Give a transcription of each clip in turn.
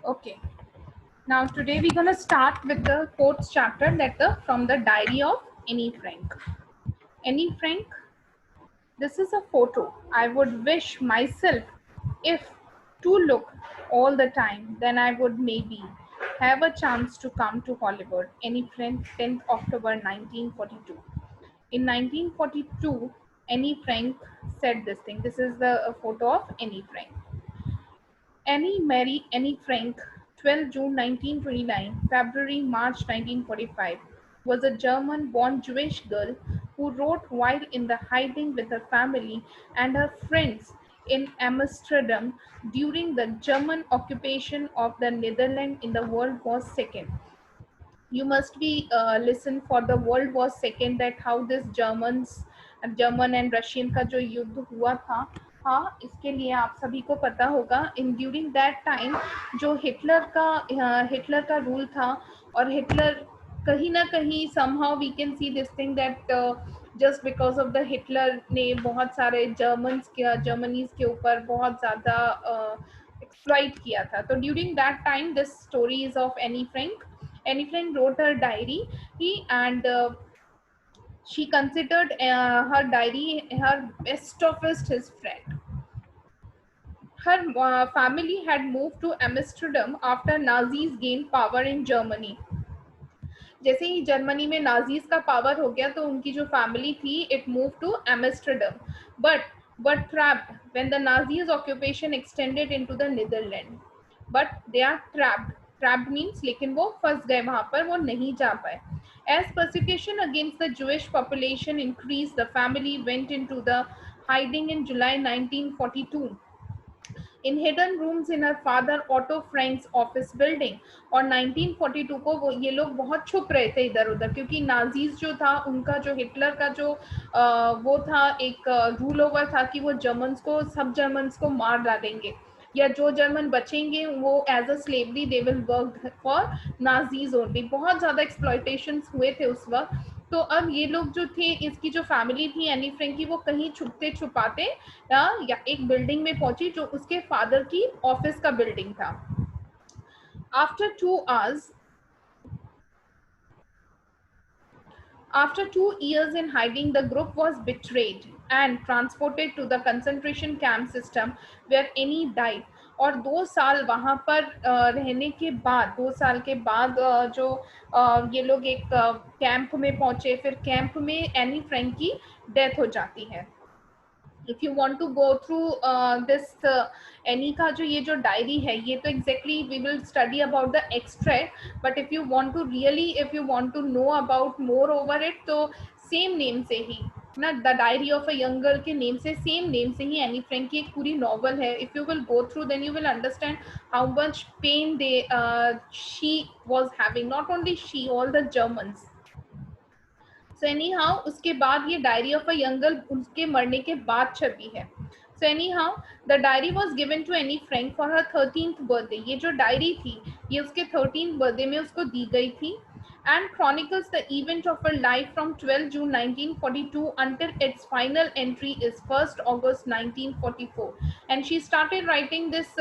Okay. Now today we're gonna start with the fourth chapter, that the from the diary of Annie Frank. Annie Frank, this is a photo I would wish myself if to look all the time, then I would maybe have a chance to come to Hollywood. Annie Frank, 10th October 1942. In 1942, Annie Frank said this thing. This is the photo of Annie Frank. Annie Mary Annie Frank, 12 June 1929, February March 1945, was a German-born Jewish girl who wrote while in the hiding with her family and her friends in Amsterdam during the German occupation of the Netherlands in the World War II. You must be listen for the World War II, that how this German and Russian का जो युद्ध हुआ था. हाँ, इसके लिए आप सभी को पता होगा. इन ड्यूरिंग दैट टाइम जो हिटलर का रूल था, और हिटलर कहीं ना कहीं somehow we can see this thing that just because of the Hitler ने बहुत सारे जर्मनीज के ऊपर बहुत ज़्यादा एक्सप्लॉइट किया था. तो during that time this story is of Anne Frank. Annie Frank wrote her diary. She considered her diary her bestest his friend. Her family had moved to Amsterdam after Nazis gained power in Germany. जैसे ही Germany में Nazis का power हो गया तो उनकी जो family थी it move to Amsterdam, but trapped when the Nazis occupation extended into the Netherland. But they are trapped means लेकिन वो फंस गए वहां पर, वो नहीं जा पाए. As persecution against the Jewish population increased, the family went into the hiding in July 1942 in hidden rooms in her father Otto Frank's office building. और 1942 को वो ये लोग बहुत छुप रहे थे इधर उधर, क्योंकि नाजीज जो था उनका जो हिटलर का जो वो था एक रूल ओवर था कि वो सब जर्मन्स को मार डालेंगे, या जो जर्मन बचेंगे वो as a slavery they will work for Nazis only. बहुत ज़्यादा एक्सप्लॉयटेशन हुए थे उस वक्त. तो अब ये लोग जो थे, इसकी जो फैमिली थी एनी फ्रैंक की, वो कहीं छुपते छुपाते या एक बिल्डिंग में पहुंची जो उसके फादर की ऑफिस का बिल्डिंग था. After 2 hours, after 2 years in hiding, the group was betrayed and transported to the concentration camp system where Annie died. और 2 साल वहां पर रहने के बाद, 2 साल के बाद जो ये लोग एक कैंप में पहुंचे, फिर कैंप में एनी फ्रैंक की डेथ हो जाती है. If you want to go through this Anne का जो ये जो डायरी है, ये तो exactly we will study about the extract, but if you want to really, if you want to know about more over it, तो same name से ही ना, the diary of a young girl के name से, same name से ही Anne Frank की एक पूरी नॉवल है. If you will go through then you will understand how much pain they she was having, not only she, all the Germans. So anyhow उसके बाद ये diary of a young girl उसके मरने के बाद छपी है. So anyhow the diary was given to Anne Frank for her 13th birthday. ये जो डायरी थी ये उसके 13th बर्थडे में उसको दी गई थी, and chronicles the event of her life from 12 June 1942 until its final entry is 1st August 1944. And she started writing this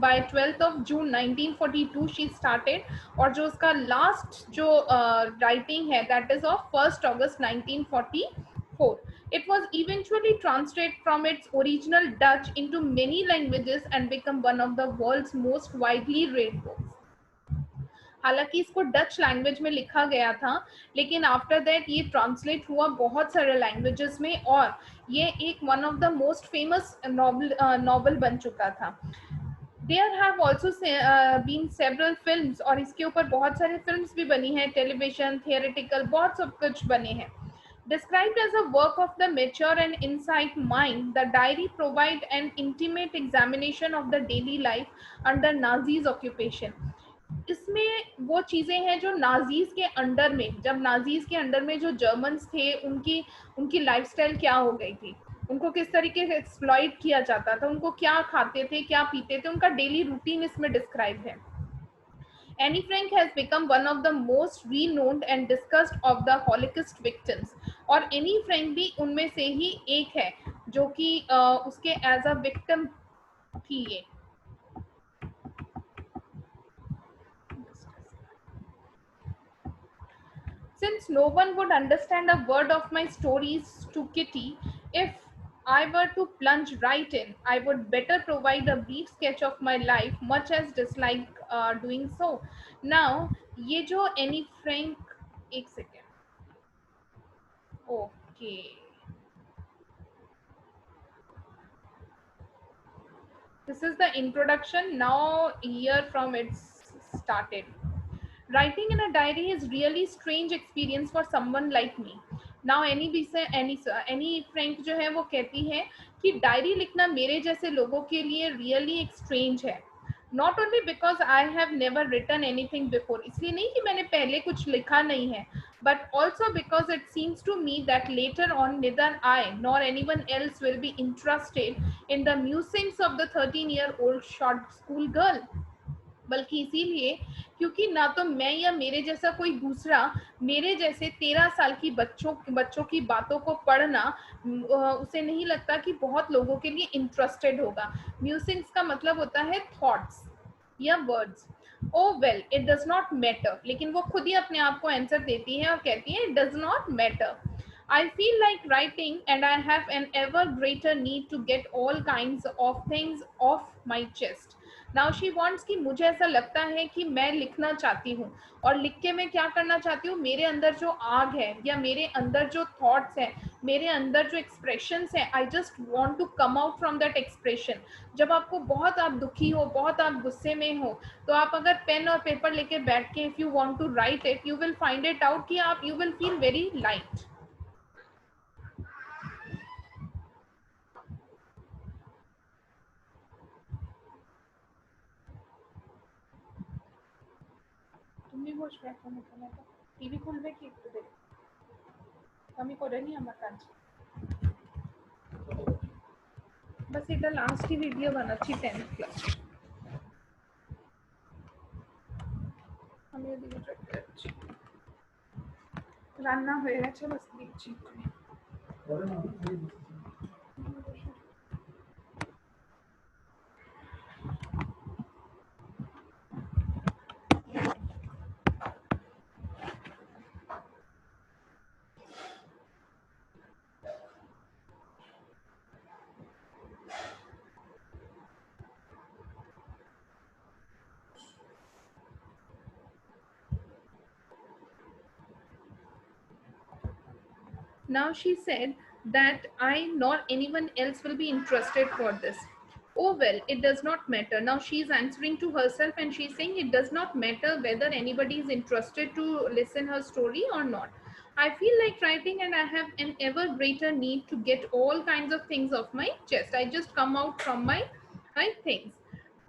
by 12th of June 1942 she started. और जो उसका लास्ट जो राइटिंग है that is of 1st August 1944. It was eventually translated from its original Dutch into many languages and become one of the world's most widely read books. हालांकि इसको Dutch language में लिखा गया था, लेकिन आफ्टर दैट ये translate हुआ बहुत सारे लैंग्वेजेस में, और ये एक one of the most famous novel बन चुका था. There have also been several films, और इसके ऊपर बहुत सारे फिल्म्स भी बनी हैं, टेलीविजन, थिएटिकल, बहुत सब कुछ बने हैं. Described as a work of the mature and insight mind, the diary provides an intimate examination of the daily life under Nazis occupation. इसमें वो चीज़ें हैं जो नाजीज के अंडर में, जब नाजीज के अंडर में जो जर्मन्स थे उनकी उनकी लाइफस्टाइल क्या हो गई थी, उनको किस तरीके से एक्सप्लॉइट किया जाता था, उनको क्या खाते थे, क्या पीते थे, उनका डेली रूटीन इसमें डिस्क्राइब है. Annie Frank has become one of the most renowned and discussed of the Holocaust victims. और Annie Frank भी उनमें से ही एक है जो कि उसके एज अ विक्टिम थी ये. Since no one would understand a word of my stories to Kitty, if I were to plunge right in, I would better provide a brief sketch of my life, much as dislike doing so. Now, ये जो Annie Frank, एक second. Okay. This is the introduction. Now, here from it's started. Writing in a diary is really strange experience for someone like me. Now Anne Frank जो है वो कहती है कि diary लिखना मेरे जैसे लोगों के लिए रियली एक स्ट्रेंज है. Not only because I have never written anything before, इसलिए नहीं कि मैंने पहले कुछ लिखा नहीं है, but also because it seems to me that later on neither I nor anyone else will be interested in the musings of the 13-year-old short school girl. बल्कि इसीलिए क्योंकि ना तो मैं या मेरे जैसा कोई दूसरा मेरे जैसे 13 साल की बच्चों की बातों को पढ़ना उसे नहीं लगता कि बहुत लोगों के लिए इंटरेस्टेड होगा. म्यूजिक्स का मतलब होता है थॉट्स या words. Oh well it does not matter, लेकिन वो खुद ही अपने आप को आंसर देती है और कहती है it does not matter. I feel like writing and I have an ever greater need to get all kinds of things off my chest. Now she wants कि मुझे ऐसा लगता है कि मैं लिखना चाहती हूँ और लिख के मैं क्या करना चाहती हूँ, मेरे अंदर जो आग है या मेरे अंदर जो थॉट्स हैं, मेरे अंदर जो एक्सप्रेशंस हैं, I just want to come out from that expression. जब आपको बहुत आप दुखी हो, बहुत आप गुस्से में हो, तो आप अगर पेन और पेपर लेके बैठ के if you want to write it, you will find it out कि आप you will feel very light. তুমি বসবে এখন এখানে, টিভি খুলবে কি একটু দেখ, আমি করে নি আমার কাজ. বাস এটা লাস্টই ভিডিও বানাচ্ছি 10th ক্লাস. আমি ওদিকে চলে যাচ্ছি, রান্না হয়ে গেছে, বাস দিচ্ছি. Now she said that I nor anyone else will be interested for this. Oh well, it does not matter. Now she is answering to herself and she is saying it does not matter whether anybody is interested to listen her story or not. I feel like writing and I have an ever greater need to get all kinds of things off my chest. I just come out from my things.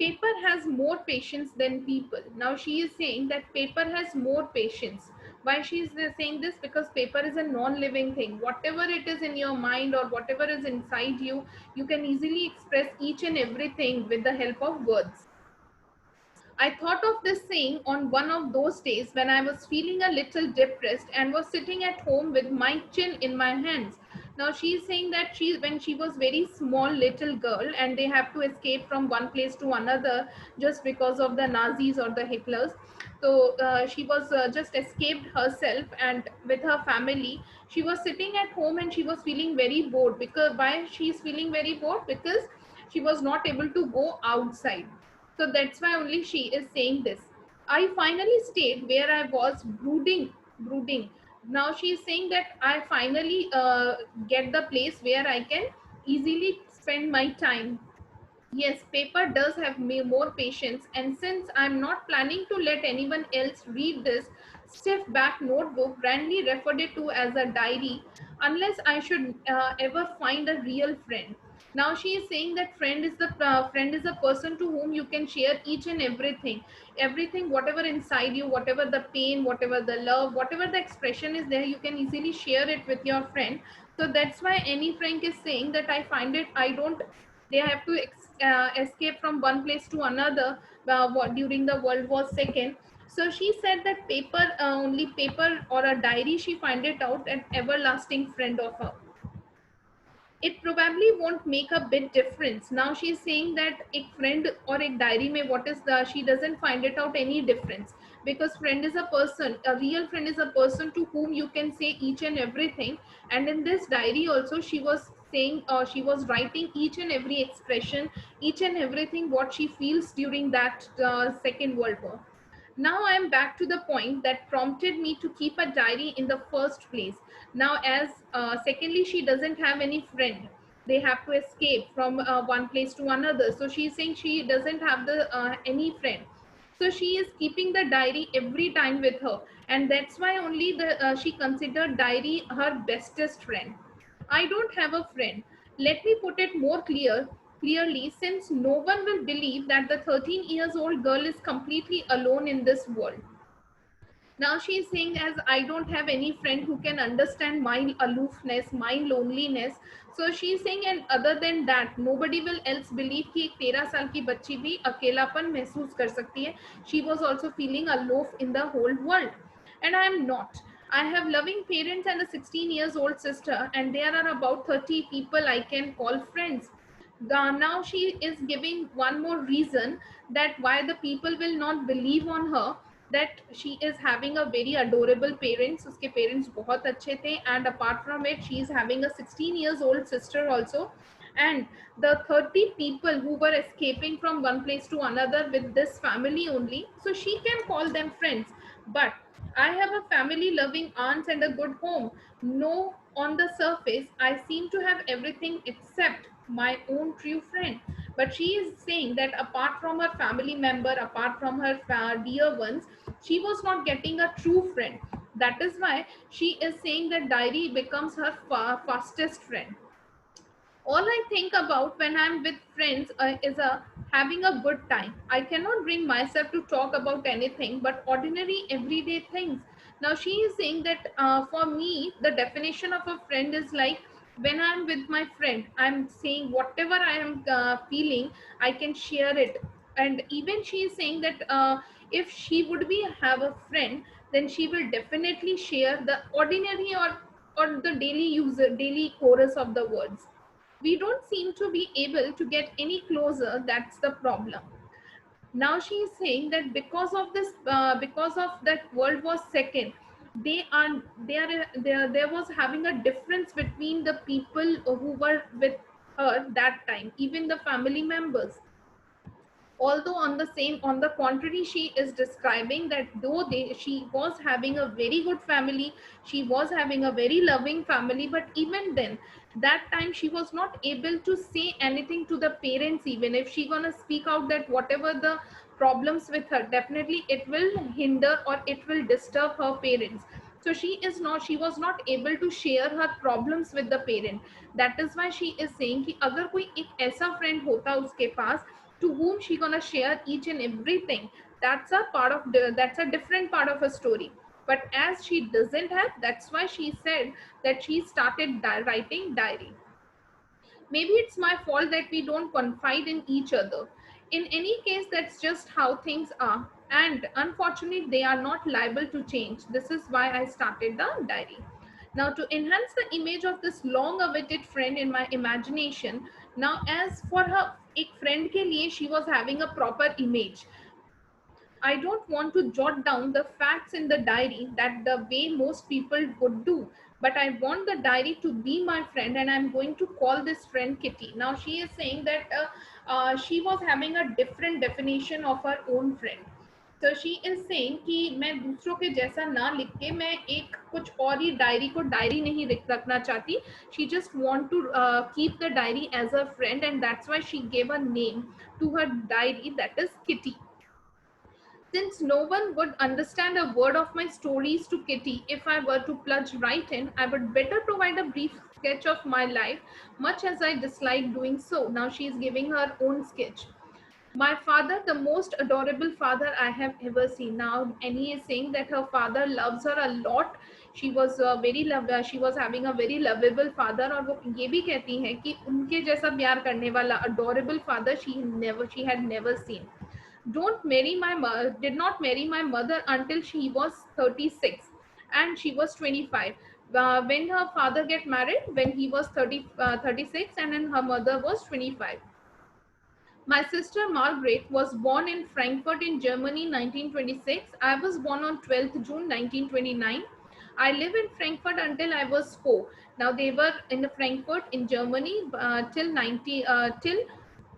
Paper has more patience than people. Now she is saying that paper has more patience. Why she is saying this? Because paper is a non-living thing. Whatever it is in your mind or whatever is inside you, you can easily express each and everything with the help of words. I thought of this saying on one of those days when I was feeling a little depressed and was sitting at home with my chin in my hands. Now she is saying that when she was very small little girl and they have to escape from one place to another just because of the Nazis or the Hitlers. So she was just escaped herself and with her family. She was sitting at home and she was feeling very bored. Because why she is feeling very bored? Because she was not able to go outside. So that's why only she is saying this. I finally stayed where I was brooding. Now she is saying that I finally get the place where I can easily spend my time. Yes, paper does have more patience, and since I'm not planning to let anyone else read this stiff back notebook, Randy referred it to as a diary, unless I should ever find a real friend. Now she is saying that friend is a person to whom you can share each and everything, whatever inside you, whatever the pain, whatever the love, whatever the expression is there, you can easily share it with your friend. So that's why Annie Frank is saying that I find it, I don't, they have to escape from one place to another during the World War II. So she said that only paper or a diary, she find it out an everlasting friend of her. it probably won't make a big difference. Now she's saying that a friend or a diary may, what is the, she doesn't find it out any difference, because friend is a person, a real friend is a person to whom you can say each and everything. And in this diary also she was saying, she was writing each and every expression, each and everything what she feels during that Second World War. Now I am back to the point that prompted me to keep a diary in the first place. Now, as secondly, she doesn't have any friend. They have to escape from one place to another. So she's saying she doesn't have the any friend. So she is keeping the diary every time with her, and that's why only the she considered diary her bestest friend. I don't have a friend. Let me put it more clearly, since no one will believe that the 13 years old girl is completely alone in this world. Now she is saying, as I don't have any friend who can understand my aloofness, my loneliness. So she is saying, and other than that, nobody will else believe कि एक 13 साल की बच्ची भी अकेलापन महसूस कर सकती है. She was also feeling aloof in the whole world, and I am not. I have loving parents and a 16 years old sister, and there are about 30 people I can call friends. Now she is giving one more reason that why the people will not believe on her, that she is having a very adorable parents, uske parents बहुत अच्छे थे, and apart from it she is having a 16 years old sister also, and the 30 people who were escaping from one place to another with this family only, so she can call them friends. But I have a family loving aunts and a good home. No, on the surface I seem to have everything except my own true friend. But she is saying that apart from her family member, apart from her dear ones, she was not getting a true friend. That is why she is saying that diary becomes her fastest friend. All I think about when I'm with friends is having a good time. I cannot bring myself to talk about anything but ordinary everyday things. Now she is saying that for me, the definition of a friend is like, when I'm with my friend, I'm saying whatever I am feeling, I can share it. And even she is saying that if she would be have a friend, then she will definitely share the ordinary or the daily chorus of the words. We don't seem to be able to get any closer. That's the problem. Now she is saying that because of this, because of that World War Second, there was having a difference between the people who were with her that time, even the family members. Although on the contrary, she is describing that though she was having a very good family, she was having a very loving family, but even then, that time she was not able to say anything to the parents. Even if she gonna speak out that whatever the problems with her, definitely it will hinder or it will disturb her parents. So she was not able to share her problems with the parent. That is why she is saying कि अगर कोई एक ऐसा friend होता उसके पास, to whom she gonna share each and everything, that's a different part of a story. But as she doesn't have, that's why she said that she started writing diary. Maybe it's my fault that we don't confide in each other. In any case, that's just how things are. And unfortunately, they are not liable to change. This is why I started the diary. Now, to enhance the image of this long awaited friend in my imagination, now as for her एक friend के लिए, she was having a proper image. I don't want to jot down the facts in the diary that the way most people would do, but I want the diary to be my friend, and I'm going to call this friend Kitty. Now she is saying that she was having a different definition of her own friend. So she is saying कि मैं दूसरों के जैसा ना लिख के मैं एक कुछ और ही डायरी को डायरी नहीं रखना चाहती. She just want to keep the diary as a friend, and that's why she gave a name to her diary, that is Kitty. Since no one would understand a word of my stories to Kitty if I were to plunge right in, I would better provide a brief sketch of my life, much as I dislike doing so. Now she is giving her own sketch. My father, the most adorable father I have ever seen. Now, and he is saying that her father loves her a lot. She was having a very lovable father, और वो ये भी कहती हैं कि उनके जैसा प्यार करने वाला adorable father she had never seen. Did not marry my mother until she was 36 and she was 25. when her father get married when he was 36, and then her mother was 25. My sister Margaret was born in Frankfurt in Germany 1926. I was born on 12th June 1929. I lived in Frankfurt until I was 4. Now they were in Frankfurt in Germany till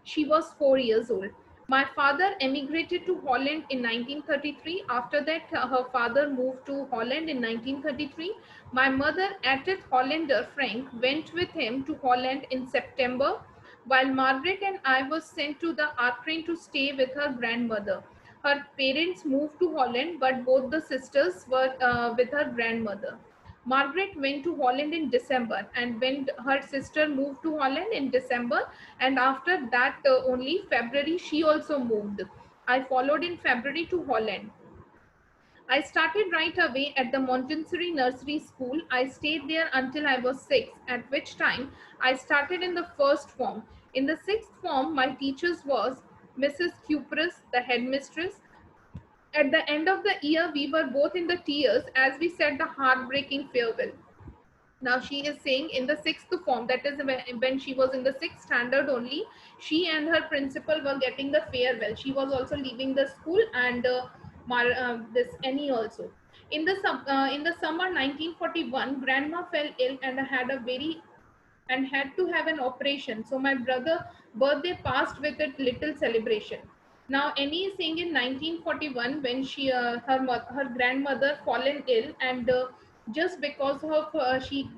she was 4 years old. My father emigrated to Holland in 1933. After that, her father moved to Holland in 1933. My mother, Edith Hollander Frank, went with him to Holland in September, while Margaret and I was sent to the Ukraine to stay with her grandmother. Her parents moved to Holland, but both the sisters were with her grandmother. Margaret went to Holland in December, and when her sister moved to Holland in December, and after that only February she also moved. I followed in February to Holland. I started right away at the Montessori Nursery School. I stayed there until I was 6, at which time I started in the first form. In the sixth form, my teachers was Mrs. Cupris, the headmistress. At the end of the year, we were both in the tears as we said the heartbreaking farewell. Now she is saying in the sixth form, that is when she was in the sixth standard only, she and her principal were getting the farewell. She was also leaving the school, and this Annie also. In the summer 1941, grandma fell ill and had to have an operation. So my brother birthday passed with a little celebration. Now Annie is saying in 1941 when her grandmother fallen ill, and just because of she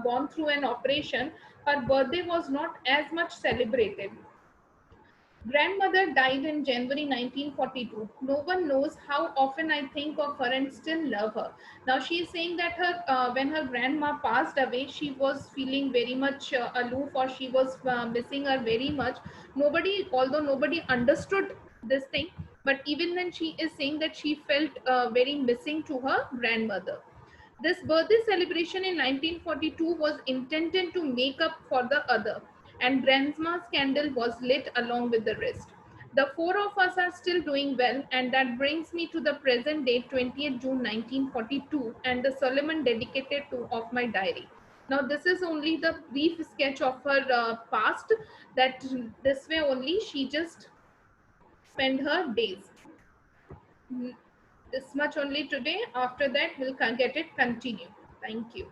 gone through an operation, her birthday was not as much celebrated. Grandmother died in January 1942. No one knows how often I think of her and still love her. Now she is saying that when her grandma passed away, she was feeling very much aloof, or she was missing her very much. Although nobody understood this thing, but even then she is saying that she felt very missing to her grandmother. This birthday celebration in 1942 was intended to make up for the other, and Grandma's candle was lit along with the rest. The four of us are still doing well, and that brings me to the present date, 20th June 1942, and the Solomon dedicated to of my diary. Now, this is only the brief sketch of her past, that this way only she just spent her days. This much only today. After that, we'll get it continued. Thank you.